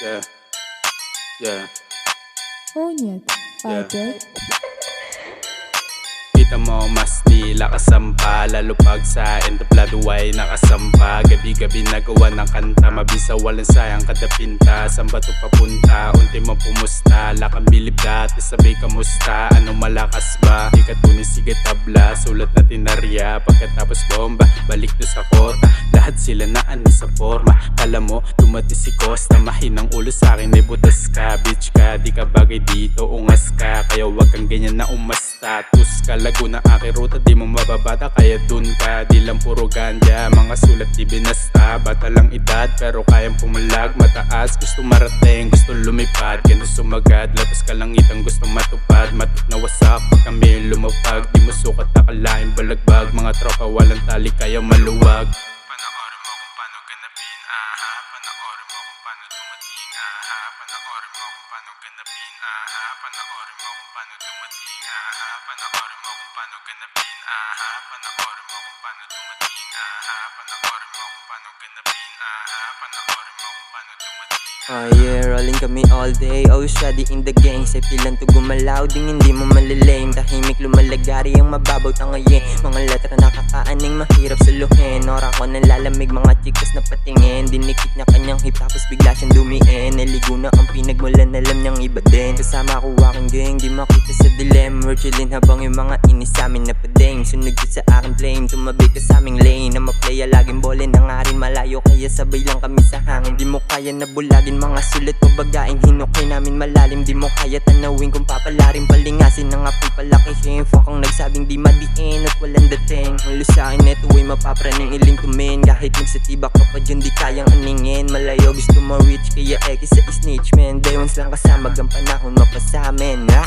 Yeah. Yeah. Oh нет, опять. Kita mo mas tila kasampa, lalo pag sa entablado ay nakasampa. Gabi-gabi nagawa ng kanta, mabisa walang sayang kada pinta. Saan ba to papunta? Unti mo pumusta, lakang bilib dati sabay kamusta. Ano malakas ba? Di ka tunis sige tabla, sulat na tinarya. Pagkatapos bomba, balik to sa kota. Lahat sila naan sa forma. Kala mo, dumati si Costa, mahinang ulo sa akin ay butas ka. Bitch ka, di ka bagay dito, ungas ka. Kaya wag kang ganyan na umastatus ka. Laguna aking ruta, di mo mababata, kaya dun ka. Di lang puro ganja, mga sulat di binasta. Bata lang edad, pero kayang pumalag. Mataas, gusto marating, gusto lumipad. Ganda sumagad, labas ka lang itang gusto matupad. Matik na wasak, pag kami lumapag. Di mo sukat akalain balagbag. Mga tropa walang tali, kaya maluwag. Panoorin mo kung paano ganapin, aha. Panoorin mo kung paano dumating, aha. Panoorin mo kung paano ganapin, aha. Panoorin mo kung paano dumating, aha. Panoorin mo kung paano ganapin, aha. Panoorin mo kung paano dumating, aha. Panoorin mo kung paano ganapin, aha. Panoorin mo kung paano dumating. Oh yeah, rolling kami all day, always ready in the game. Sa pilan to gumalaw, ding hindi mo malilame. Tahimik lumalagari ang mababaw tangayin. Mga letra nakakaaning, mahirap suluhin. Ora ko nalalamig, mga chikas na patingin. Dinikit niya kanyang hip tapos bigla siyang dumiin. Naligo na ang pinagmulan, alam niyang iba din. Kasama ko aking gang, di makita sa dilem. We're chillin' habang yung mga inis sa amin napadeng. Sunod ka sa aking flame, tumabi ka sa aming lane. Na maplaya laging bole na nga rin malayo, kaya sabay lang kami sa hangin. Di mo kaya nabulagin mga sulat mo bagaing hinukay namin malalim. Di mo kaya tanawin kung papalarin palingasin ng apoy palakihin. Fuck ang nagsabing di madiin at walang dating. Ang lusain neto ay mapapraning iling tumin. Kahit magsatibak ka pa dyan di kayang aningin. Malayo gusto mo reach kaya X sa snitch man. Day ones lang kasama ang panahon mapasamin, ha?